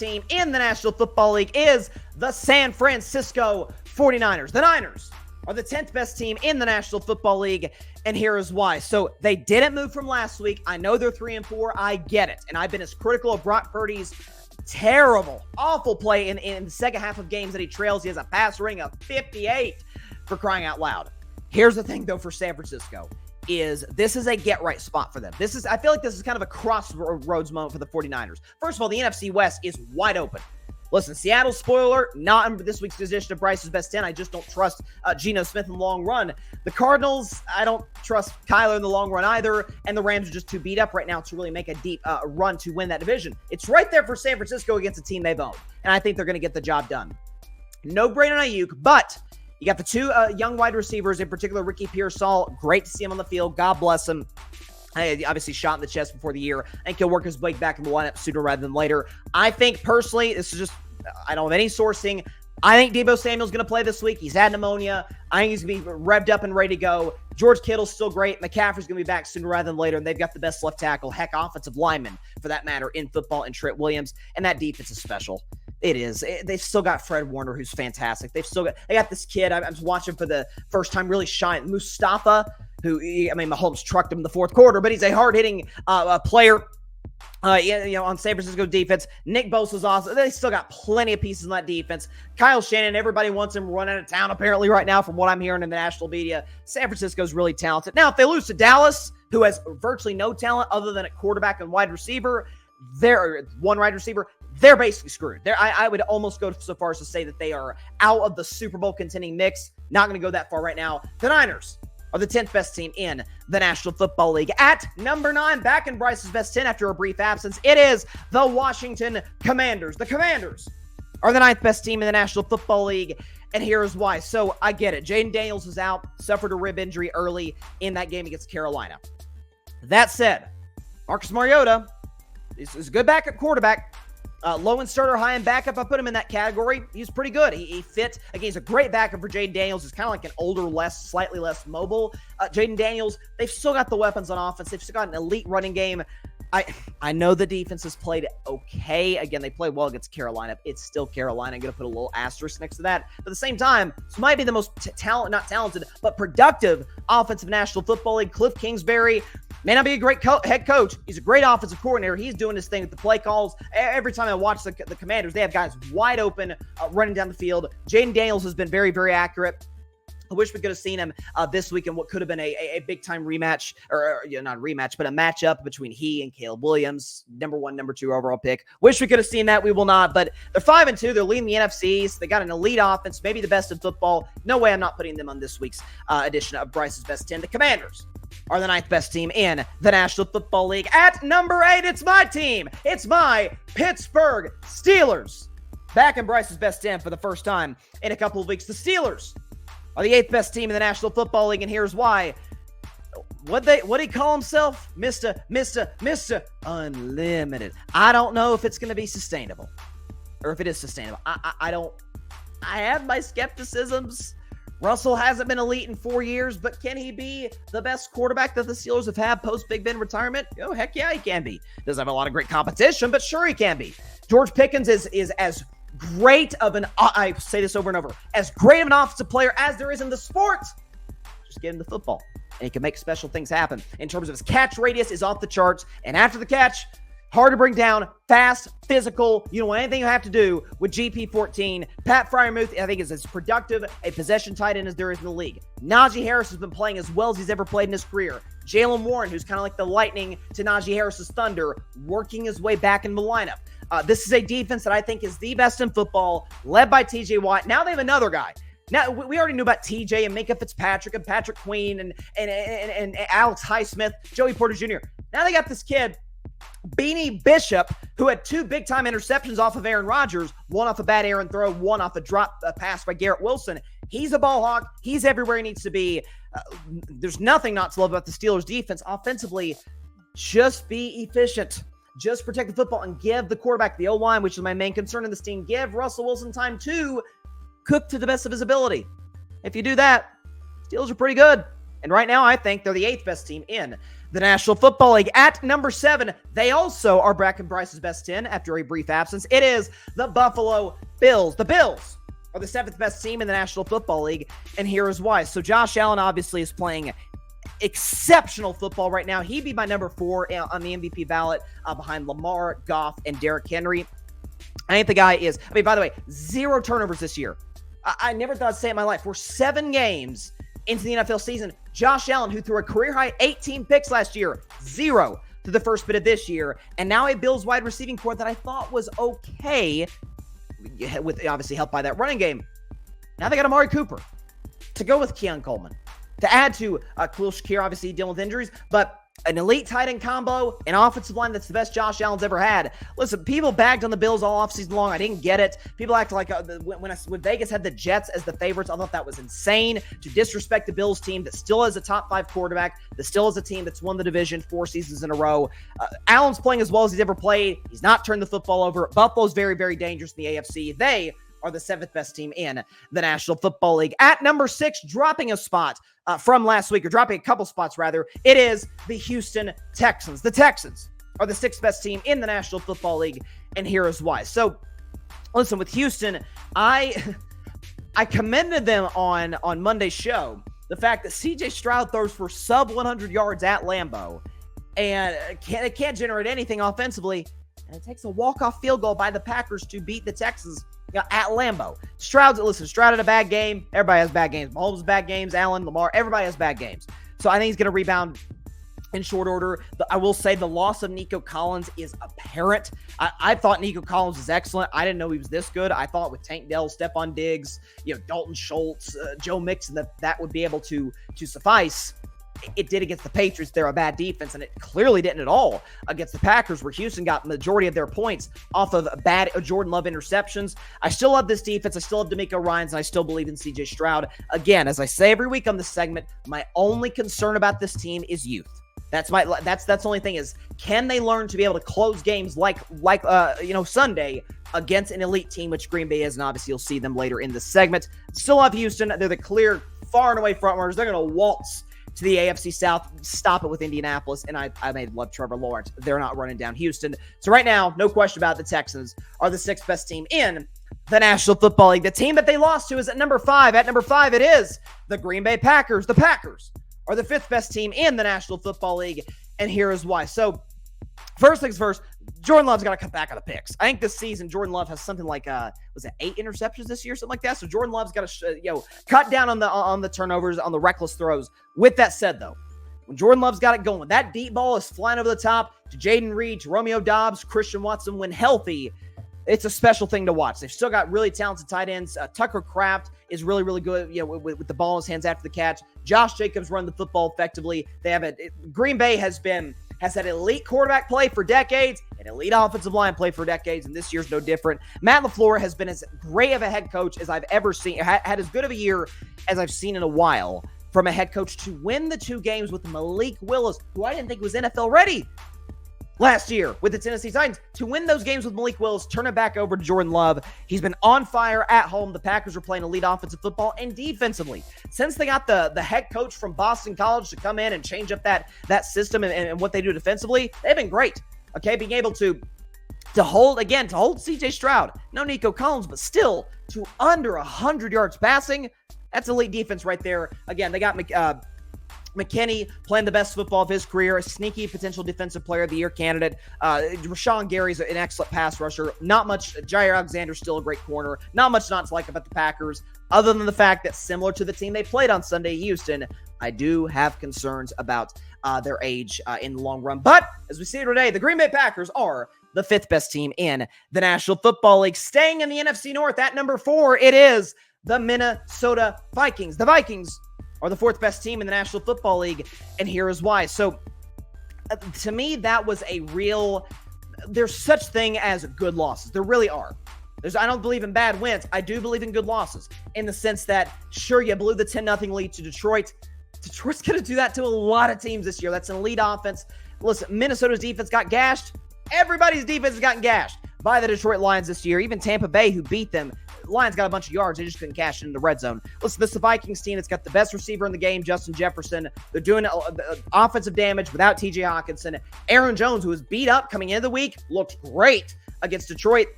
team in the National Football League is the San Francisco 49ers. The Niners are the 10th best team in the National Football League, and here is why. So they didn't move from last week. I know they're 3-4. I get it. And I've been as critical of Brock Purdy's terrible, awful play in the second half of games that he trails. He has a pass rating of 58 for crying out loud. Here's the thing, though, for San Francisco. This is a get-right spot for them. I feel like this is kind of a crossroads moment for the 49ers. First of all, the NFC West is wide open. Listen, Seattle, spoiler, not in this week's position of Bryce's best 10. I just don't trust Geno Smith in the long run. The Cardinals, I don't trust Kyler in the long run either. And the Rams are just too beat up right now to really make a deep run to win that division. It's right there for San Francisco against a team they've owned. And I think they're going to get the job done. No brain on Ayuk, but you got the two young wide receivers, in particular Ricky Pearsall. Great to see him on the field. God bless him. Obviously shot in the chest before the year. I think he'll work his way back in the lineup sooner rather than later. I think personally, this is just, I don't have any sourcing. I think Deebo Samuel's going to play this week. He's had pneumonia. I think he's going to be revved up and ready to go. George Kittle's still great. McCaffrey's going to be back sooner rather than later. And they've got the best left tackle, heck, offensive lineman, for that matter, in football, and Trent Williams. And that defense is special. It is. They've still got Fred Warner, who's fantastic. They got this kid. I was watching for the first time really shine. Mustafa, who, Mahomes trucked him in the fourth quarter, but he's a hard-hitting player. On San Francisco defense. Nick Bosa's awesome. They still got plenty of pieces in that defense. Kyle Shanahan, everybody wants him run out of town apparently right now from what I'm hearing in the national media. San Francisco's really talented. Now, if they lose to Dallas, who has virtually no talent other than a quarterback and wide receiver, they're basically screwed. I would almost go so far as to say that they are out of the Super Bowl contending mix. Not going to go that far right now. The Niners are the 10th best team in the National Football League. At number 9, back in Bryce's best 10 after a brief absence, it is the Washington Commanders. The Commanders are the 9th best team in the National Football League, and here's why. So I get it. Jaden Daniels is out, suffered a rib injury early in that game against Carolina. That said, Marcus Mariota is a good backup quarterback. Low in starter, high in backup. I put him in that category. He's pretty good. He fit. Again, he's a great backup for Jaden Daniels. He's kind of like an older, slightly less mobile Jaden Daniels. They've still got the weapons on offense. They've still got an elite running game. I know the defense has played okay. Again, they played well against Carolina. It's still Carolina. I'm going to put a little asterisk next to that. But at the same time, this might be the most not talented, but productive offensive National Football League. Cliff Kingsbury may not be a great head coach. He's a great offensive coordinator. He's doing his thing with the play calls. Every time I watch the Commanders, they have guys wide open running down the field. Jaden Daniels has been very, very accurate. I wish we could have seen him this week in what could have been a big-time rematch, or not a rematch, but a matchup between he and Caleb Williams, number 1, number 2 overall pick. Wish we could have seen that. We will not, but they're 5-2. They're leading the NFCs. They got an elite offense, maybe the best in football. No way I'm not putting them on this week's edition of Bryce's Best 10. The Commanders are the 9th best team in the National Football League. At number 8, it's my team. It's my Pittsburgh Steelers. Back in Bryce's Best 10 for the first time in a couple of weeks. The Steelers are the 8th best team in the National Football League, and here's why. What did he call himself? Mr. Unlimited. I don't know if it's going to be sustainable, or if it is sustainable. I have my skepticisms. Russell hasn't been elite in 4 years, but can he be the best quarterback that the Steelers have had post Big Ben retirement? Oh, heck yeah, he can be. Doesn't have a lot of great competition, but sure he can be. George Pickens is as great of an, I say this over and over, as great of an offensive player as there is in the sport. Just get him the football, and he can make special things happen. In terms of his catch radius is off the charts, and after the catch, hard to bring down, fast, physical. You don't want anything you have to do with GP14. Pat Freiermuth, I think, is as productive a possession tight end as there is in the league. Najee Harris has been playing as well as he's ever played in his career. Jalen Warren, who's kind of like the lightning to Najee Harris's thunder, working his way back in the lineup. This is a defense that I think is the best in football, led by TJ Watt. Now they have another guy. Now, we already knew about TJ and Minka Fitzpatrick and Patrick Queen and Alex Highsmith, Joey Porter Jr. Now they got this kid, Beanie Bishop, who had 2 big-time interceptions off of Aaron Rodgers, one off a bad errant throw, one off a drop pass by Garrett Wilson. He's a ball hawk. He's everywhere he needs to be. There's nothing not to love about the Steelers' defense. Offensively, just be efficient. Just protect the football and give the quarterback, the O-line, which is my main concern in this team, give Russell Wilson time to cook to the best of his ability. If you do that, Steelers are pretty good. And right now, I think they're the 8th best team in The National Football League at number 7. They also are back in Bryce's best 10 after a brief absence. It is the Buffalo Bills. The Bills are the 7th best team in the National Football League, and here is why. So Josh Allen obviously is playing exceptional football right now. He'd be my number 4 on the MVP ballot behind Lamar, Goff, and Derrick Henry. I think the guy is, by the way, 0 turnovers this year. I never thought I'd say it in my life. We're 7 games into the NFL season. Josh Allen, who threw a career-high 18 picks last year, 0 through the first bit of this year, and now a Bills wide receiving corps that I thought was okay, with obviously helped by that running game. Now they got Amari Cooper to go with Keon Coleman, to add to Khalil Shakir, obviously dealing with injuries, but an elite tight end combo, an offensive line that's the best Josh Allen's ever had. Listen, people bagged on the Bills all offseason long. I didn't get it. People act like when Vegas had the Jets as the favorites, I thought that was insane to disrespect the Bills team that still has a top 5 quarterback, that still has a team that's won the division 4 seasons in a row. Allen's playing as well as he's ever played. He's not turned the football over. Buffalo's very, very dangerous in the AFC. They are the 7th best team in the National Football League. At number 6, dropping a spot from last week, or dropping a couple spots rather, it is the Houston Texans. The Texans are the 6th best team in the National Football League, and here is why. So, listen, with Houston, I commended them on Monday's show, the fact that CJ Stroud throws for sub 100 yards at Lambeau, and it can't generate anything offensively, and it takes a walk-off field goal by the Packers to beat the Texans at Lambeau. Stroud had a bad game. Everybody has bad games. Mahomes has bad games. Allen, Lamar, everybody has bad games. So I think he's going to rebound in short order. I will say the loss of Nico Collins is apparent. I thought Nico Collins was excellent. I didn't know he was this good. I thought with Tank Dell, Stephon Diggs, Dalton Schultz, Joe Mixon, that would be able to suffice. It did against the Patriots. They're a bad defense, and it clearly didn't at all against the Packers, where Houston got majority of their points off of bad Jordan Love interceptions. I still love this defense. I still love D'Amico Ryans, and I still believe in CJ Stroud. Again, as I say every week on this segment, my only concern about this team is youth. That's the only thing is, can they learn to be able to close games like Sunday against an elite team, which Green Bay is, and obviously you'll see them later in the segment. Still love Houston. They're the clear, far and away front runners. They're going to waltz to the AFC South, stop it with Indianapolis, and I love Trevor Lawrence. They're not running down Houston. So right now, no question about it, the Texans are the 6th best team in the National Football League. The team that they lost to is at number 5. At number 5, it is the Green Bay Packers. The Packers are the 5th best team in the National Football League, and here is why. So first things first, Jordan Love's got to cut back on the picks. I think this season Jordan Love has something like was it 8 interceptions this year, something like that. So Jordan Love's got to cut down on the turnovers, on the reckless throws. With that said, though, when Jordan Love's got it going, that deep ball is flying over the top to Jaden Reed, to Romeo Doubs, Christian Watson. When healthy, it's a special thing to watch. They've still got really talented tight ends. Tucker Kraft is really, really good, with the ball in his hands after the catch. Josh Jacobs run the football effectively. They have Green Bay has had elite quarterback play for decades, and elite offensive line play for decades, and this year's no different. Matt LaFleur has been as great of a head coach as I've ever seen, had as good of a year as I've seen in a while from a head coach, to win the 2 games with Malik Willis, who I didn't think was NFL ready last year with the Tennessee Titans. To win those games with Malik Willis, turn it back over to Jordan Love. He's been on fire at home. The Packers are playing elite offensive football, and defensively, since they got the head coach from Boston College to come in and change up that system and what they do defensively, they've been great. Okay, being able to hold CJ Stroud, no Nico Collins, but still to under 100 yards passing, that's elite defense right there. Again, they got McKinney playing the best football of his career, a sneaky potential defensive player of the year candidate. Rashawn Gary's an excellent pass rusher. Not much. Jair Alexander's still a great corner. Not much not to like about the Packers, other than the fact that, similar to the team they played on Sunday, Houston, I do have concerns about their age in the long run. But as we see today, the Green Bay Packers are the 5th best team in the National Football League. Staying in the NFC North at number 4, it is the Minnesota Vikings. The Vikings are the 4th best team in the National Football League, and here is why. So, to me, that was there's such thing as good losses. There really are. I don't believe in bad wins. I do believe in good losses, in the sense that, sure, you blew the 10-0 lead to Detroit. Detroit's going to do that to a lot of teams this year. That's an elite offense. Listen, Minnesota's defense got gashed. Everybody's defense has gotten gashed by the Detroit Lions this year. Even Tampa Bay, who beat them, Lions got a bunch of yards. They just couldn't cash it in the red zone. Listen, this is the Vikings team. It's got the best receiver in the game, Justin Jefferson. They're doing offensive damage without TJ Hawkinson. Aaron Jones, who was beat up coming into the week, looked great against Detroit.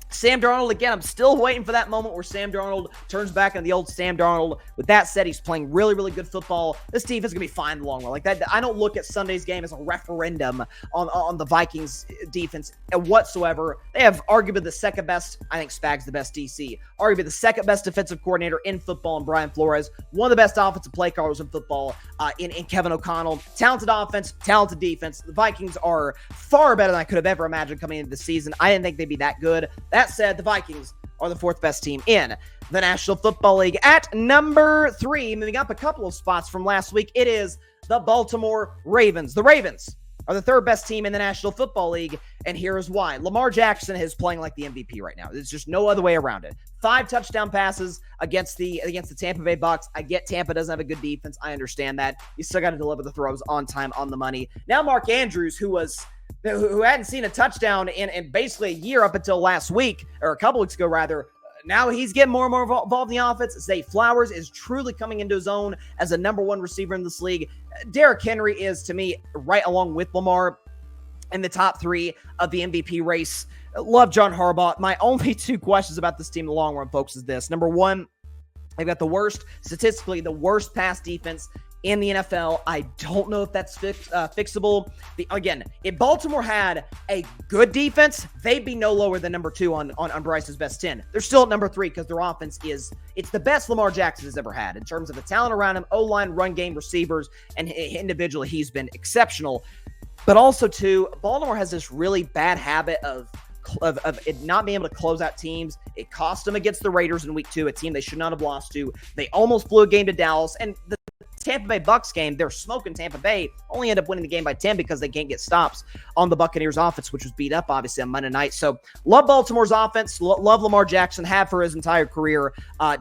Sam Darnold, again, I'm still waiting for that moment where Sam Darnold turns back into the old Sam Darnold. With that said, he's playing really, really good football. This defense is going to be fine in the long run. Like that, I don't look at Sunday's game as a referendum on the Vikings defense whatsoever. They have arguably the second best, I think Spag's the best DC, arguably the second best defensive coordinator in football in Brian Flores, one of the best offensive play callers in football in Kevin O'Connell. Talented offense, talented defense. The Vikings are far better than I could have ever imagined coming into the season. I didn't think they'd be that good. That said, the Vikings are the fourth best team in the National Football League. At number 3, moving up a couple of spots from last week, it is the Baltimore Ravens. The Ravens are the third best team in the National Football League, and here's why. Lamar Jackson is playing like the MVP right now. There's just no other way around it. 5 touchdown passes against the Tampa Bay Bucs. I get Tampa doesn't have a good defense. I understand that. You still got to deliver the throws on time, on the money. Now Mark Andrews, who hadn't seen a touchdown in basically a year up until last week, or a couple weeks ago rather, now he's getting more and more involved in the offense. Zay Flowers is truly coming into his own as a number 1 receiver in this league. Derrick Henry is, to me, right along with Lamar in the top 3 of the MVP race. Love John Harbaugh. My only 2 questions about this team in the long run, folks, is this. Number 1, they've got statistically the worst pass defense in the NFL. I don't know if that's fixable. Again, if Baltimore had a good defense, they'd be no lower than number 2 on Bryce's best 10. They're still at number 3 because their offense it's the best Lamar Jackson has ever had in terms of the talent around him, O-line, run game, receivers, and individually he's been exceptional. But also, too, Baltimore has this really bad habit of it not being able to close out teams. It cost them against the Raiders in week 2, a team they should not have lost to. They almost blew a game to Dallas, and the Tampa Bay Bucs game, they're smoking Tampa Bay, only end up winning the game by 10 because they can't get stops on the Buccaneers offense, which was beat up obviously on Monday night. So love Baltimore's offense, love Lamar Jackson, have for his entire career,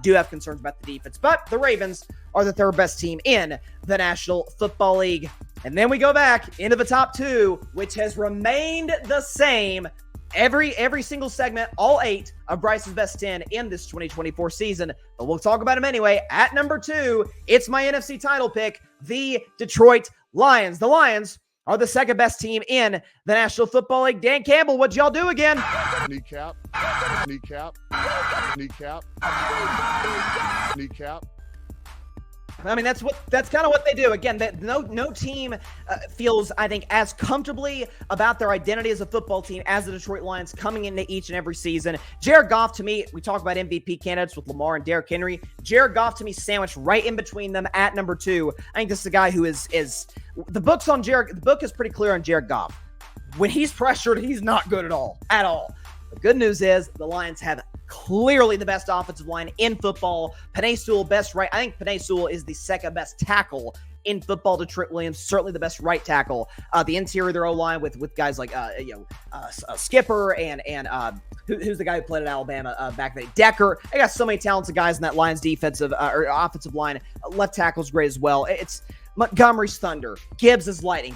do have concerns about the defense, but the Ravens are the third best team in the National Football League. And then we go back into the top 2, which has remained the same every single segment, all 8 of Bryce's best 10 in this 2024 season. But we'll talk about them anyway. At number 2, it's my NFC title pick, the Detroit Lions. The Lions are the second best team in the National Football League. Dan Campbell, what'd y'all do again? Kneecap. I mean, that's kind of what they do. Again, no team feels, I think, as comfortably about their identity as a football team as the Detroit Lions coming into each and every season. Jared Goff, to me, we talk about MVP candidates with Lamar and Derrick Henry. Jared Goff, to me, sandwiched right in between them at number 2. I think this is a guy who is the book is pretty clear on Jared Goff. When he's pressured, he's not good at all. The good news is the Lions have clearly the best offensive line in football. Penei Sewell, best right. I think Penei Sewell is the second best tackle in football. Detroit Williams, certainly the best right tackle. The interior of their O-line with guys like Skipper and who's the guy who played at Alabama back then? Decker. They got so many talented guys in that Lions defensive or offensive line. Left tackle's great as well. It's Montgomery's thunder. Gibbs is lightning.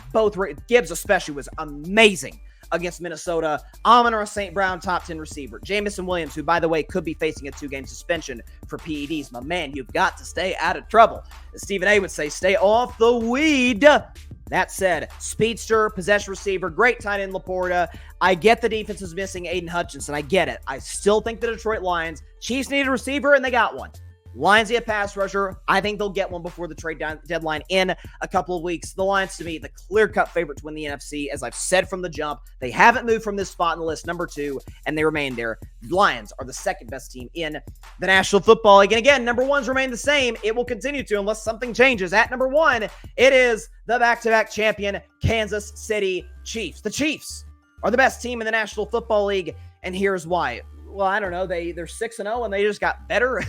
Gibbs especially was amazing against Minnesota. Amon-Ra St. Brown, top 10 receiver. Jamison Williams, who, by the way, could be facing a 2-game suspension for PEDs. My man, you've got to stay out of trouble. As Stephen A. would say, stay off the weed. That said, speedster, possession receiver, great tight end Laporta. I get the defense is missing Aiden Hutchinson. I get it. I still think the Detroit Lions, Chiefs needed a receiver, and they got one. Lions need a pass rusher. I think they'll get one before the trade deadline in a couple of weeks. The Lions, to me, the clear-cut favorite to win the NFC. As I've said from the jump, they haven't moved from this spot in the list, number 2, and they remain there. The Lions are the second best team in the National Football League. And again, number 1s remain the same. It will continue to unless something changes. At number 1, it is the back-to-back champion Kansas City Chiefs. The Chiefs are the best team in the National Football League, and here's why. Well, I don't know. They're 6-0, and they just got better.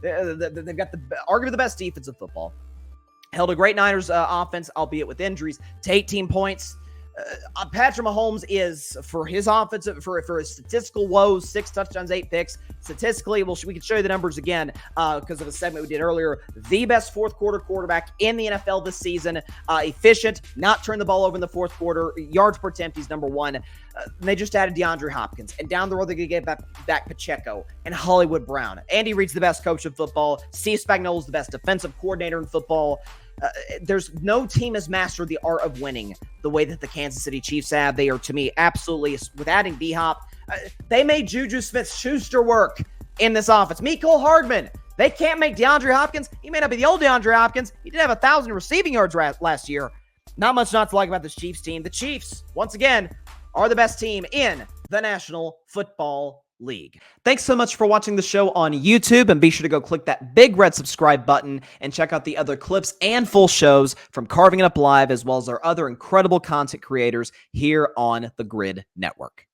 They've got arguably the best defense in football. Held a great Niners offense, albeit with injuries, to 18 points. Patrick Mahomes is, for his offensive, for his statistical woes, 6 touchdowns, 8 picks. Statistically, we can show you the numbers again because of a segment we did earlier. The best fourth quarter quarterback in the NFL this season. Efficient, not turn the ball over in the fourth quarter. Yards per attempt, he's number 1. They just added DeAndre Hopkins. And down the road, they're going to get back Pacheco and Hollywood Brown. Andy Reid's the best coach of football. Steve Spagnuolo's the best defensive coordinator in football. There's no team has mastered the art of winning the way that the Kansas City Chiefs have. They are, to me, absolutely, with adding D-Hop, they made Juju Smith-Schuster work in this offense. Mecole Hardman, they can't make DeAndre Hopkins. He may not be the old DeAndre Hopkins. He did have 1,000 receiving yards last year. Not much not to like about this Chiefs team. The Chiefs, once again, are the best team in the National Football League. Thanks so much for watching the show on YouTube, and be sure to go click that big red subscribe button and check out the other clips and full shows from Carving It Up Live, as well as our other incredible content creators here on the Grid Network.